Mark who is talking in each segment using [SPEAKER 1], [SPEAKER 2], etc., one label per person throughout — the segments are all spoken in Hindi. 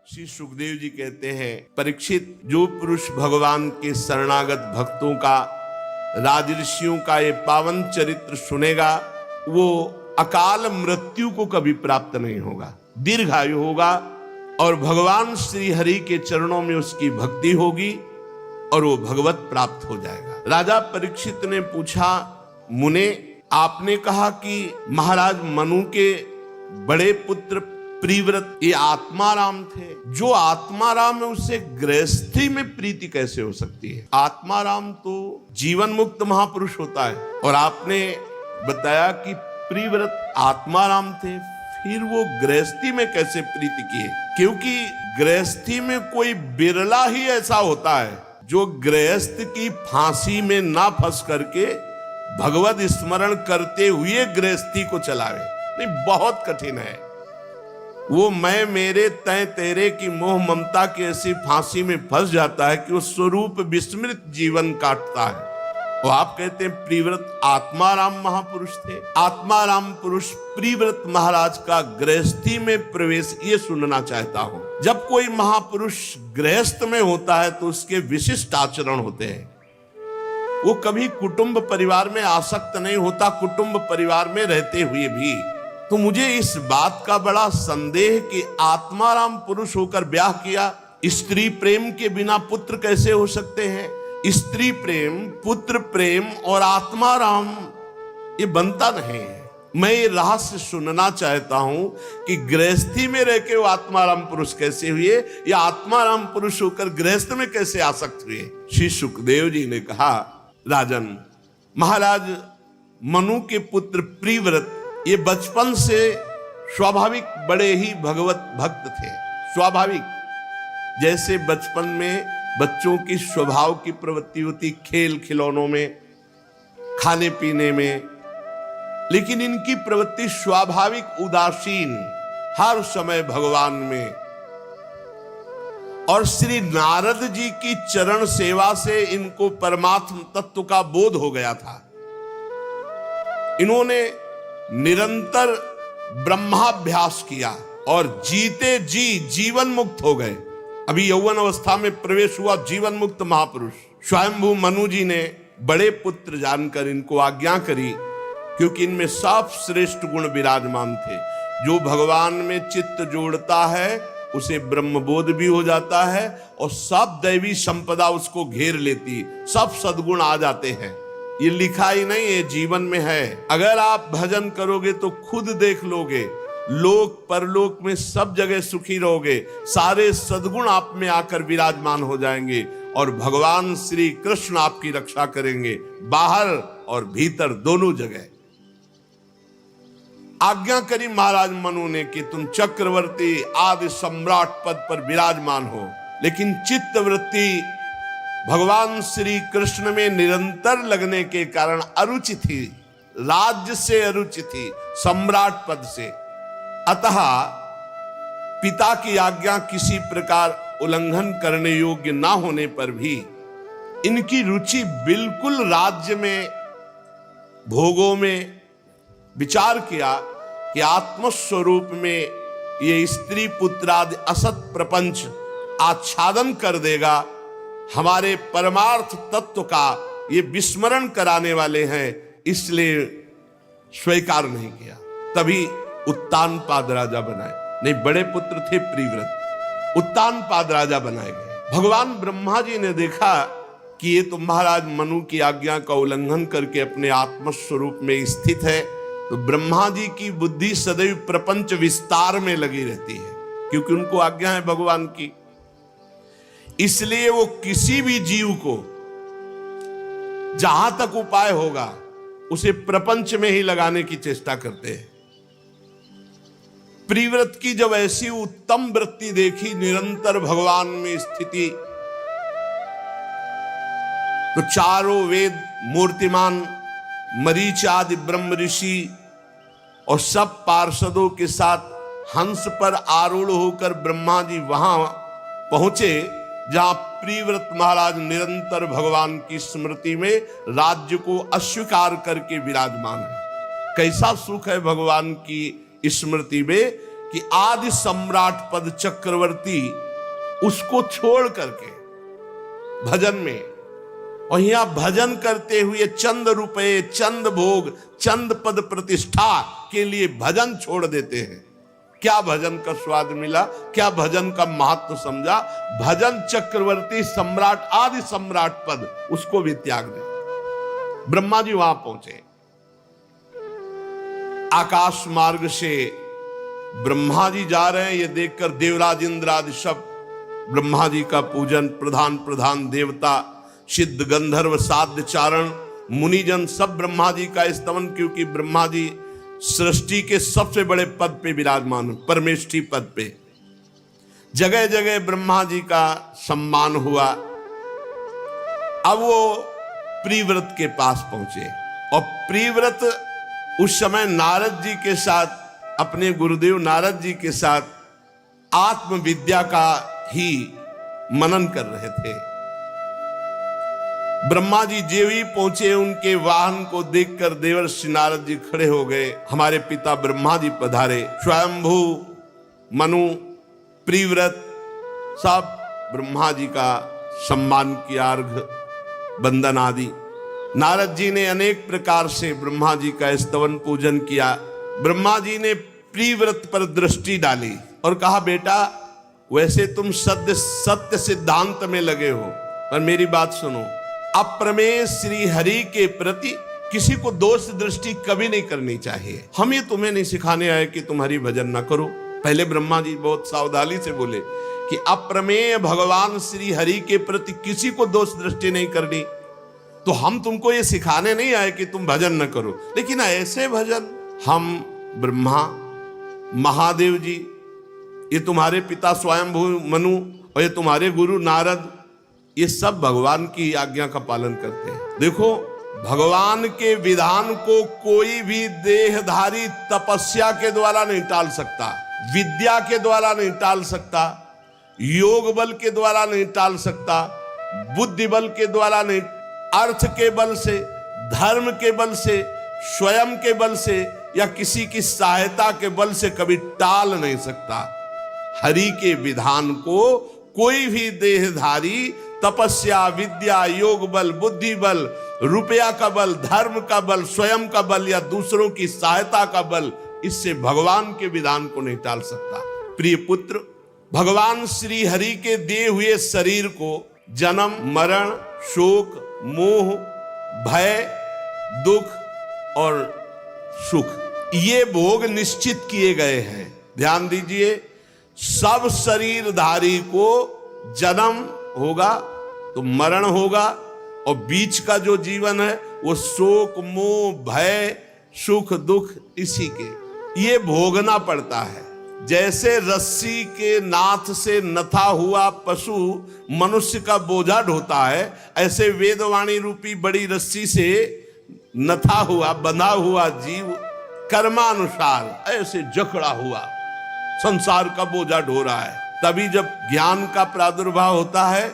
[SPEAKER 1] श्री सुखदेव जी कहते हैं, परीक्षित, जो पुरुष भगवान के शरणागत भक्तों का, राजऋषियों का ये पावन चरित्र सुनेगा, वो अकाल मृत्यु को कभी प्राप्त नहीं होगा, दीर्घायु होगा और भगवान श्री हरि के चरणों में उसकी भक्ति होगी और वो भगवत प्राप्त हो जाएगा। राजा परीक्षित ने पूछा, मुने, आपने कहा कि महाराज मनु के बड़े पुत्र प्रिव्रत ये आत्माराम थे। जो आत्माराम है उससे गृहस्थी में प्रीति कैसे हो सकती है? आत्माराम तो जीवन मुक्त महापुरुष होता है और आपने बताया कि प्रिव्रत आत्माराम थे, फिर वो गृहस्थी में कैसे प्रीति किए? क्योंकि गृहस्थी में कोई बिरला ही ऐसा होता है जो गृहस्थ की फांसी में ना फंस करके भगवत स्मरण करते हुए गृहस्थी को चलावे। नहीं, बहुत कठिन है वो। मैं मेरे तय तेरे की मोह ममता की ऐसी फांसी में फंस जाता है कि वो स्वरूप विस्मृत जीवन काटता है। और आप कहते हैं प्रिव्रत आत्माराम महापुरुष थे। आत्माराम पुरुष प्रिव्रत महाराज का गृहस्थी में प्रवेश ये सुनना चाहता हूं। जब कोई महापुरुष गृहस्थ में होता है तो उसके विशिष्ट आचरण होते हैं। वो कभी कुटुंब परिवार में आसक्त नहीं होता, कुटुंब परिवार में रहते हुए भी। तो मुझे इस बात का बड़ा संदेह कि आत्माराम पुरुष होकर ब्याह किया, स्त्री प्रेम के बिना पुत्र कैसे हो सकते हैं? स्त्री प्रेम, पुत्र प्रेम और आत्माराम ये बनता नहीं है। मैं ये रहस्य सुनना चाहता हूं कि गृहस्थी में रह के वो आत्माराम पुरुष कैसे हुए या आत्माराम पुरुष होकर गृहस्थ में कैसे आसक्त हुए? श्री सुखदेव जी ने कहा, राजन, महाराज मनु के पुत्र प्रिव्रत ये बचपन से स्वाभाविक बड़े ही भगवत भक्त थे। स्वाभाविक, जैसे बचपन में बच्चों की स्वभाव की प्रवृत्ति होती, खेल खिलौनों में, खाने पीने में, लेकिन इनकी प्रवृत्ति स्वाभाविक उदासीन, हर समय भगवान में। और श्री नारद जी की चरण सेवा से इनको परमात्म तत्व का बोध हो गया था। इन्होंने निरंतर ब्रह्माभ्यास किया और जीते जी जीवन मुक्त हो गए। अभी यौवन अवस्था में प्रवेश हुआ जीवन मुक्त महापुरुष। स्वयंभू मनु जी ने बड़े पुत्र जानकर इनको आज्ञा करी, क्योंकि इनमें सब श्रेष्ठ गुण विराजमान थे। जो भगवान में चित्त जोड़ता है उसे ब्रह्मबोध भी हो जाता है और सब दैवी संपदा उसको घेर लेती, सब सद्गुण आ जाते हैं। ये लिखा ही नहीं, ये जीवन में है। अगर आप भजन करोगे तो खुद देख लोगे, लोक परलोक में सब जगह सुखी रहोगे, सारे सद्गुण आप में आकर विराजमान हो जाएंगे और भगवान श्री कृष्ण आपकी रक्षा करेंगे, बाहर और भीतर दोनों जगह। आज्ञा करी महाराज मनु ने कि तुम चक्रवर्ती आदि सम्राट पद पर विराजमान हो, लेकिन चित्त वृत्ति भगवान श्री कृष्ण में निरंतर लगने के कारण अरुचि थी, राज्य से अरुचि थी, सम्राट पद से। अतः पिता की आज्ञा किसी प्रकार उल्लंघन करने योग्य ना होने पर भी इनकी रुचि बिल्कुल राज्य में, भोगों में। विचार किया कि आत्मस्वरूप में ये स्त्री पुत्र आदि असत प्रपंच आच्छादन कर देगा, हमारे परमार्थ तत्व का ये विस्मरण कराने वाले हैं, इसलिए स्वीकार नहीं किया। तभी उत्तानपाद राजा बनाए। नहीं, बड़े पुत्र थे प्रिव्रत, उत्तानपाद राजा बनाए गए। भगवान ब्रह्मा जी ने देखा कि ये तो महाराज मनु की आज्ञा का उल्लंघन करके अपने आत्मस्वरूप में स्थित है, तो ब्रह्मा जी की बुद्धि सदैव प्रपंच विस्तार में लगी रहती है, क्योंकि उनको आज्ञा है भगवान की। इसलिए वो किसी भी जीव को जहां तक उपाय होगा उसे प्रपंच में ही लगाने की चेष्टा करते हैं। प्रिव्रत की जब ऐसी उत्तम वृत्ति देखी, निरंतर भगवान में स्थिति, तो चारों वेद मूर्तिमान, मरीच आदि ब्रह्म ऋषि और सब पार्षदों के साथ हंस पर आरूढ़ होकर ब्रह्मा जी वहां पहुंचे जहां प्रिव्रत महाराज निरंतर भगवान की स्मृति में राज्य को अस्वीकार करके विराजमान है। कैसा सुख है भगवान की स्मृति में कि आदि सम्राट पद चक्रवर्ती उसको छोड़ करके भजन में, और यहां भजन करते हुए चंद रुपए, चंद भोग, चंद पद प्रतिष्ठा के लिए भजन छोड़ देते हैं। क्या भजन का स्वाद मिला, क्या भजन का महत्व समझा? भजन चक्रवर्ती सम्राट आदि सम्राट पद उसको भी त्याग दे। ब्रह्मा जी वहां पहुंचे, आकाश मार्ग से ब्रह्मा जी जा रहे हैं। ये देखकर देवराज इंद्र आदि सब ब्रह्मा जी का पूजन, प्रधान प्रधान देवता, सिद्ध गंधर्व साध्य चारण मुनिजन सब ब्रह्मा जी का स्तवन, क्योंकि ब्रह्मा जी सृष्टि के सबसे बड़े पद पे विराजमान, परमेष्ठी पद पे। जगह जगह ब्रह्मा जी का सम्मान हुआ। अब वो प्रिव्रत के पास पहुंचे, और प्रिव्रत उस समय नारद जी के साथ, अपने गुरुदेव नारद जी के साथ आत्मविद्या का ही मनन कर रहे थे। ब्रह्मा जी जेवी पहुंचे, उनके वाहन को देखकर देवर्षि नारद जी खड़े हो गए। हमारे पिता ब्रह्मा जी पधारे। स्वयंभू, मनु, प्रिव्रत सब ब्रह्मा जी का सम्मान किया, अर्घ बंदन आदि। नारद जी ने अनेक प्रकार से ब्रह्मा जी का स्तवन पूजन किया। ब्रह्मा जी ने प्रिव्रत पर दृष्टि डाली और कहा, बेटा वैसे तुम सत्य सिद्धांत में लगे हो, पर मेरी बात सुनो। अप्रमेय श्री हरि के प्रति किसी को दोष दृष्टि कभी नहीं करनी चाहिए। हम ये तुम्हें नहीं सिखाने आए कि तुम हरि भजन ना करो। पहले ब्रह्मा जी बहुत सावधानी से बोले कि अप्रमेय भगवान श्री हरि के प्रति किसी को दोष दृष्टि नहीं करनी। तो हम तुमको ये सिखाने नहीं आए कि तुम भजन न करो, लेकिन ऐसे भजन हम ब्रह्मा, महादेव जी, ये तुम्हारे पिता स्वयंभू मनु, और ये तुम्हारे गुरु नारद, ये सब भगवान की आज्ञा का पालन करते हैं। देखो, भगवान के विधान को कोई भी देहधारी तपस्या के द्वारा नहीं टाल सकता, विद्या के द्वारा नहीं टाल सकता, योग बल के द्वारा नहीं टाल सकता, बुद्धि बल के द्वारा नहीं, अर्थ के बल से, धर्म के बल से, स्वयं के बल से, या किसी की सहायता के बल से कभी टाल नहीं सकता। हरि के विधान को कोई भी देहधारी तपस्या, विद्या, योग बल, बुद्धि बल, रुपया का बल, धर्म का बल, स्वयं का बल या दूसरों की सहायता का बल, इससे भगवान के विधान को नहीं टाल सकता। प्रिय पुत्र, भगवान श्री हरि के दिए हुए शरीर को जन्म, मरण, शोक, मोह, भय, दुख और सुख, ये भोग निश्चित किए गए हैं। ध्यान दीजिए, सब शरीरधारी को जन्म होगा तो मरण होगा, और बीच का जो जीवन है वो शोक, मोह, भय, सुख, दुख, इसी के ये भोगना पड़ता है। जैसे रस्सी के नाथ से नथा हुआ पशु मनुष्य का बोझा ढोता है, ऐसे वेदवाणी रूपी बड़ी रस्सी से नथा हुआ, बंधा हुआ जीव कर्मानुसार ऐसे जकड़ा हुआ संसार का बोझा ढो रहा है। तभी जब ज्ञान का प्रादुर्भाव होता है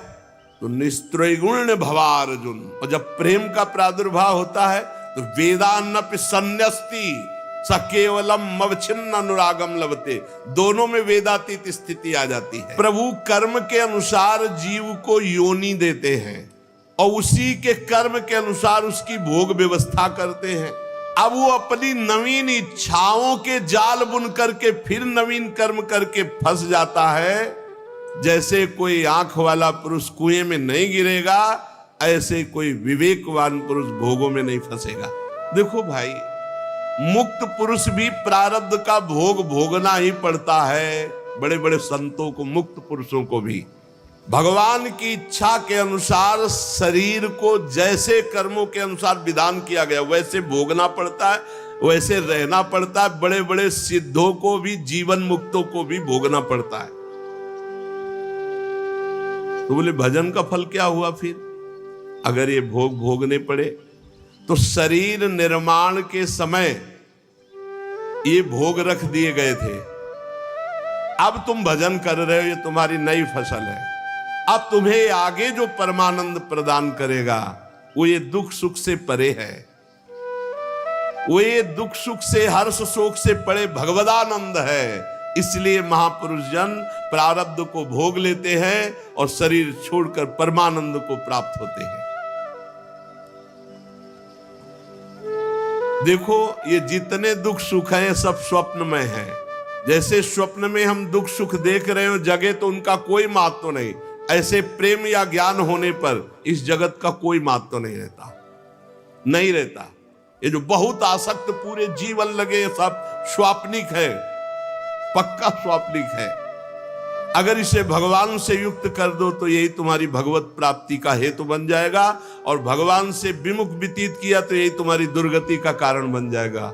[SPEAKER 1] तो निस्त्रैगुण्य भवार्जुन, और जब प्रेम का प्रादुर्भाव होता है तो वेदान्नपि सन्यस्ति स केवलम अवच्छिन्न अनुरागम लभते, दोनों में वेदातीत स्थिति आ जाती है। प्रभु कर्म के अनुसार जीव को योनि देते हैं और उसी के कर्म के अनुसार उसकी भोग व्यवस्था करते हैं। अब वो अपनी नवीन इच्छाओं के जाल बुन करके फिर नवीन कर्म करके फंस जाता है। जैसे कोई आंख वाला पुरुष कुएं में नहीं गिरेगा, ऐसे कोई विवेकवान पुरुष भोगों में नहीं फंसेगा। देखो भाई, मुक्त पुरुष भी प्रारब्ध का भोग भोगना ही पड़ता है। बड़े बड़े संतों को, मुक्त पुरुषों को भी भगवान की इच्छा के अनुसार शरीर को जैसे कर्मों के अनुसार विधान किया गया वैसे भोगना पड़ता है, वैसे रहना पड़ता है। बड़े बड़े सिद्धों को भी, जीवन मुक्तों को भी भोगना पड़ता है। तो बोले भजन का फल क्या हुआ फिर? अगर ये भोग भोगने पड़े तो शरीर निर्माण के समय ये भोग रख दिए गए थे। अब तुम भजन कर रहे हो, ये तुम्हारी नई फसल है। अब तुम्हें आगे जो परमानंद प्रदान करेगा वो ये दुख सुख से परे है। वो ये दुख सुख से, हर्ष शोक से परे भगवदानंद है। इसलिए महापुरुष जन प्रारब्ध को भोग लेते हैं और शरीर छोड़कर परमानंद को प्राप्त होते हैं। देखो, ये जितने दुख सुख हैं सब स्वप्न में है। जैसे स्वप्न में हम दुख सुख देख रहे हो, जगह तो उनका कोई महत्व नहीं, ऐसे प्रेम या ज्ञान होने पर इस जगत का कोई महत्व नहीं रहता, नहीं रहता। ये जो बहुत आसक्त पूरे जीवन लगे सब स्वाप्निक है, पक्का स्वाप्निक है। अगर इसे भगवान से युक्त कर दो तो यही तुम्हारी भगवत प्राप्ति का हेतु बन जाएगा, और भगवान से विमुख व्यतीत किया तो यही तुम्हारी दुर्गति का कारण बन जाएगा।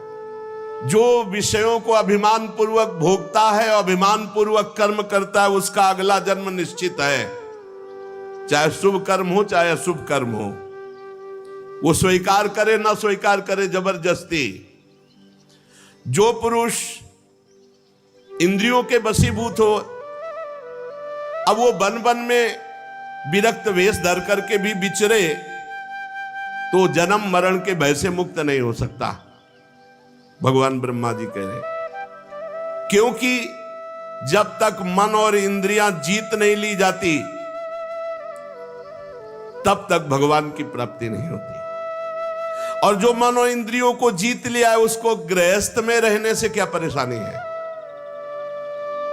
[SPEAKER 1] जो विषयों को अभिमान पूर्वक भोगता है, अभिमान पूर्वक कर्म करता है, उसका अगला जन्म निश्चित है, चाहे शुभ कर्म हो चाहे अशुभ कर्म हो। वो स्वीकार करे ना स्वीकार करे, जबरदस्ती। जो पुरुष इंद्रियों के वशीभूत हो, अब वो वन वन में विरक्त वेश धर करके भी विचरे तो जन्म मरण के भय से मुक्त नहीं हो सकता, भगवान ब्रह्मा जी कह रहे। क्योंकि जब तक मन और इंद्रियां जीत नहीं ली जाती तब तक भगवान की प्राप्ति नहीं होती। और जो मन और इंद्रियों को जीत लिया है उसको गृहस्थ में रहने से क्या परेशानी है,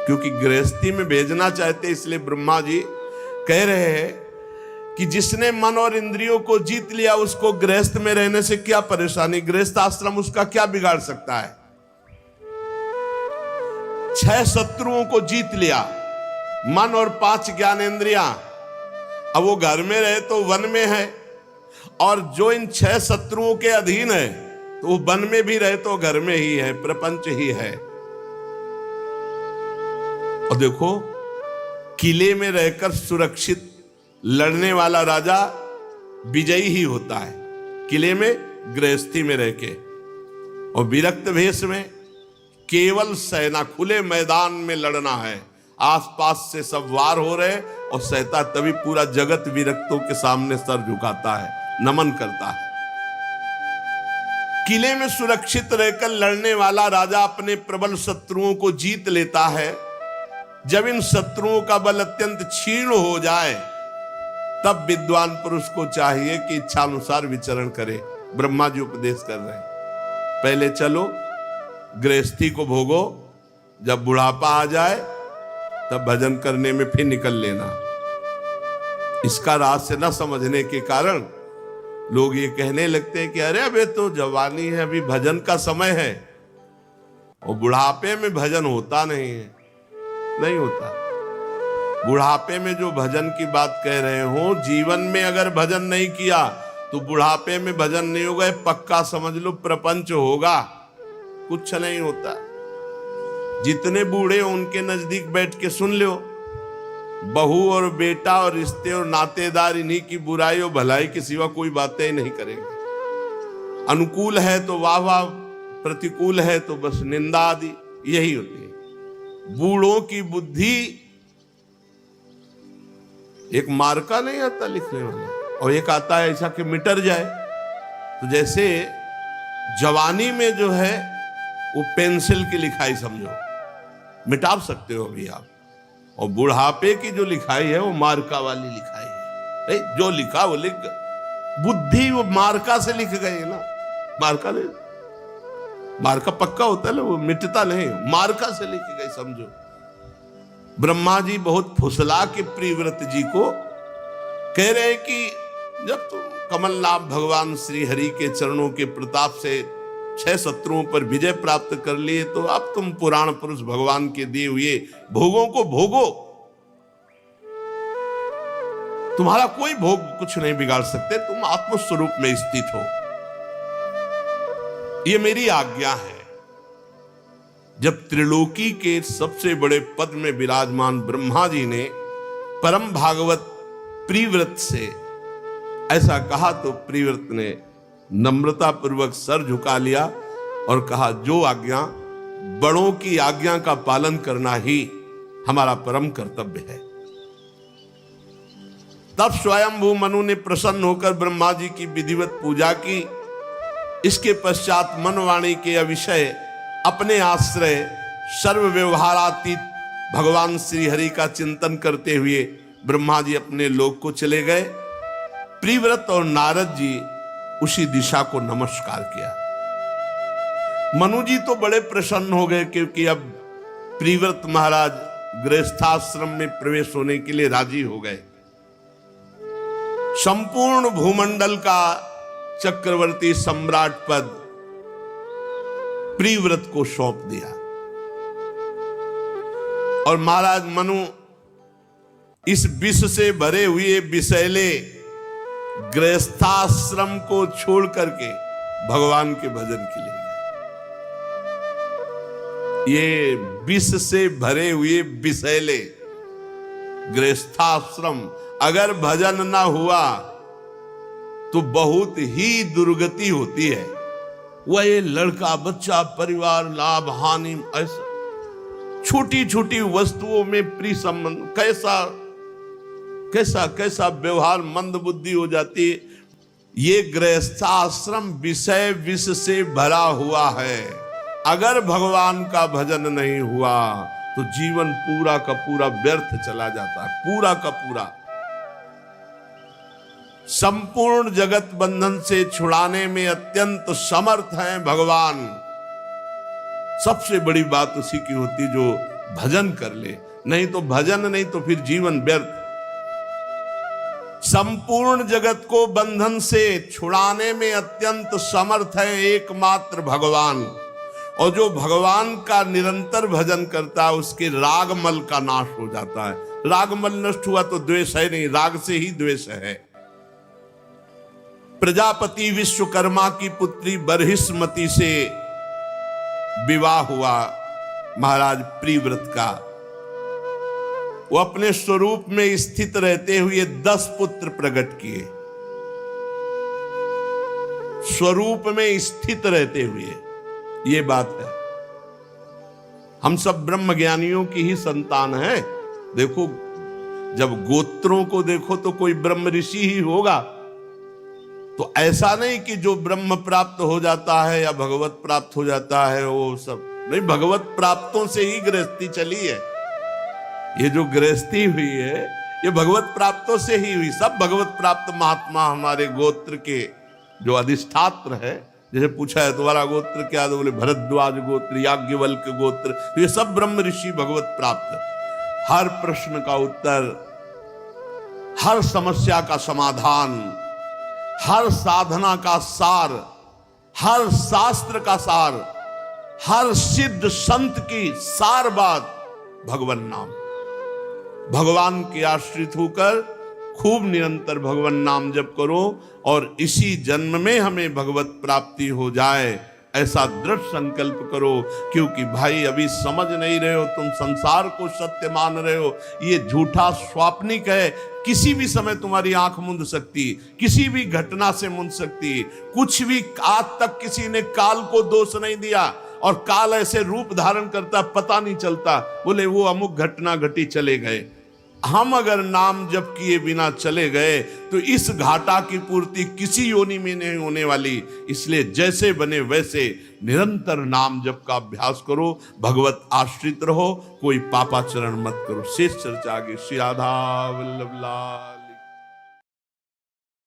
[SPEAKER 1] क्योंकि गृहस्थी में भेजना चाहते, इसलिए ब्रह्मा जी कह रहे हैं कि जिसने मन और इंद्रियों को जीत लिया उसको गृहस्थ में रहने से क्या परेशानी, गृहस्थ आश्रम उसका क्या बिगाड़ सकता है। 6 शत्रुओं को जीत लिया, मन और 5 ज्ञानेंद्रियां। अब वो घर में रहे तो वन में है, और जो इन 6 शत्रुओं के अधीन है तो वो वन में भी रहे तो घर में ही है, प्रपंच ही है। और देखो, किले में रहकर सुरक्षित लड़ने वाला राजा विजयी ही होता है, किले में गृहस्थी में रह के। और विरक्त भेष में केवल सेना, खुले मैदान में लड़ना है, आसपास से सब वार हो रहे और सहता, तभी पूरा जगत विरक्तों के सामने सर झुकाता है, नमन करता है। किले में सुरक्षित रहकर लड़ने वाला राजा अपने प्रबल शत्रुओं को जीत लेता है। जब इन शत्रुओं का बल अत्यंत क्षीण हो जाए तब विद्वान पुरुष को चाहिए कि इच्छानुसार विचरण करे। ब्रह्मा जी उपदेश कर रहे हैं, पहले चलो गृहस्थी को भोगो, जब बुढ़ापा आ जाए तब भजन करने में फिर निकल लेना। इसका रहस्य न समझने के कारण लोग ये कहने लगते हैं कि अरे अबे तो जवानी है, अभी भजन का समय है, और बुढ़ापे में भजन होता नहीं है। नहीं होता। बुढ़ापे में जो भजन की बात कह रहे हो, जीवन में अगर भजन नहीं किया तो बुढ़ापे में भजन नहीं होगा, पक्का समझ लो प्रपंच होगा, कुछ नहीं होता। जितने बूढ़े हो उनके नजदीक बैठ के सुन लो, बहू और बेटा और रिश्ते और नातेदार इन्हीं की बुराई और भलाई के सिवा कोई बातें ही नहीं करेंगे। अनुकूल है तो वाह वाह, प्रतिकूल है तो बस निंदा आदि, यही होती है। बूढ़ों की बुद्धि, एक मार्का नहीं आता लिखने वाला, और एक आता है ऐसा कि मिटर जाए। तो जैसे जवानी में जो है वो पेंसिल की लिखाई समझो, मिटा सकते हो अभी आप, और बुढ़ापे की जो लिखाई है वो मार्का वाली लिखाई है। जो लिखा वो लिख, बुद्धि वो मार्का से लिख गई ना, मार्का नहीं, मार्का पक्का होता है ना, वो मिटता नहीं, मार्का से लिखी गई समझो। ब्रह्मा जी बहुत फुसला के प्रियव्रत जी को कह रहे हैं कि जब तुम कमलनाथ भगवान श्री हरि के चरणों के प्रताप से 6 शत्रुओं पर विजय प्राप्त कर लिए, तो अब तुम पुराण पुरुष भगवान के दिए हुए भोगों को भोगो, तुम्हारा कोई भोग कुछ नहीं बिगाड़ सकते, तुम आत्मस्वरूप में स्थित हो, ये मेरी आज्ञा है। जब त्रिलोकी के सबसे बड़े पद में विराजमान ब्रह्मा जी ने परम भागवत प्रियव्रत से ऐसा कहा तो प्रियव्रत ने नम्रता पूर्वक सर झुका लिया और कहा, जो आज्ञा, बड़ों की आज्ञा का पालन करना ही हमारा परम कर्तव्य है। तब स्वयंभू मनु ने प्रसन्न होकर ब्रह्मा जी की विधिवत पूजा की। इसके पश्चात मनवाणी के अविषय अपने आश्रय सर्व व्यवहारातीत भगवान श्री हरि का चिंतन करते हुए ब्रह्मा जी अपने लोक को चले गए। प्रिव्रत और नारद जी उसी दिशा को नमस्कार किया। मनु जी तो बड़े प्रसन्न हो गए क्योंकि अब प्रिव्रत महाराज गृहस्थाश्रम में प्रवेश होने के लिए राजी हो गए। संपूर्ण भूमंडल का चक्रवर्ती सम्राट पद प्रिव्रत को सौंप दिया और महाराज मनु इस विष से भरे हुए विषैले गृहस्थाश्रम को छोड़ करके भगवान के भजन के लिए गए। ये विष से भरे हुए विषैले गृहस्थाश्रम अगर भजन ना हुआ तो बहुत ही दुर्गति होती है। वह ये लड़का बच्चा परिवार लाभ हानि ऐसा छोटी छोटी वस्तुओं में प्रिय संबंध कैसा कैसा कैसा व्यवहार मंद बुद्धि हो जाती है। ये गृहस्थाश्रम विषय विष से भरा हुआ है। अगर भगवान का भजन नहीं हुआ तो जीवन पूरा का पूरा व्यर्थ चला जाता है, पूरा का पूरा। संपूर्ण जगत बंधन से छुड़ाने में अत्यंत समर्थ हैं भगवान। सबसे बड़ी बात उसी की होती जो भजन कर ले, नहीं तो भजन नहीं तो फिर जीवन व्यर्थ। संपूर्ण जगत को बंधन से छुड़ाने में अत्यंत समर्थ है एकमात्र भगवान। और जो भगवान का निरंतर भजन करता है उसके रागमल का नाश हो जाता है। रागमल नष्ट हुआ तो द्वेष है नहीं, राग से ही द्वेष है। प्रजापति विश्वकर्मा की पुत्री बर्हिष्मति से विवाह हुआ महाराज प्रिव्रत का। वो अपने स्वरूप में स्थित रहते हुए 10 पुत्र प्रकट किए। स्वरूप में स्थित रहते हुए, ये बात है। हम सब ब्रह्म ज्ञानियों की ही संतान हैं। देखो जब गोत्रों को देखो तो कोई ब्रह्म ऋषि ही होगा। तो ऐसा नहीं कि जो ब्रह्म प्राप्त हो जाता है या भगवत प्राप्त हो जाता है वो सब नहीं, भगवत प्राप्तों से ही गृहस्थी चली है। ये जो गृहस्थी हुई है ये भगवत प्राप्तों से ही हुई। सब भगवत प्राप्त महात्मा हमारे गोत्र के जो अधिष्ठात्र है, जैसे पूछा है तुम्हारा गोत्र क्या, तो बोले भरद्वाज गोत्र, याज्ञवल्क गोत्र, तो ये सब ब्रह्म ऋषि भगवत प्राप्त। हर प्रश्न का उत्तर, हर समस्या का समाधान, हर साधना का सार, हर शास्त्र का सार, हर सिद्ध संत की सार बात भगवान नाम। भगवान के आश्रित होकर खूब निरंतर भगवान नाम जप करो और इसी जन्म में हमें भगवत प्राप्ति हो जाए ऐसा दृढ़ संकल्प करो। क्योंकि भाई अभी समझ नहीं रहे हो, तुम संसार को सत्य मान रहे हो, ये झूठा स्वाप्निक है। किसी भी समय तुम्हारी आंख मूंद सकती, किसी भी घटना से मूंद सकती। कुछ भी आज तक किसी ने काल को दोष नहीं दिया और काल ऐसे रूप धारण करता पता नहीं चलता। बोले वो अमुक घटना घटी चले गए। हम अगर नाम जप किए बिना चले गए तो इस घाटा की पूर्ति किसी योनि में नहीं होने वाली। इसलिए जैसे बने वैसे निरंतर नाम जप का अभ्यास करो, भगवत आश्रित रहो, कोई पापाचरण मत करो। शेष चर्चा आगे। श्री राधा वल्लभ लाल।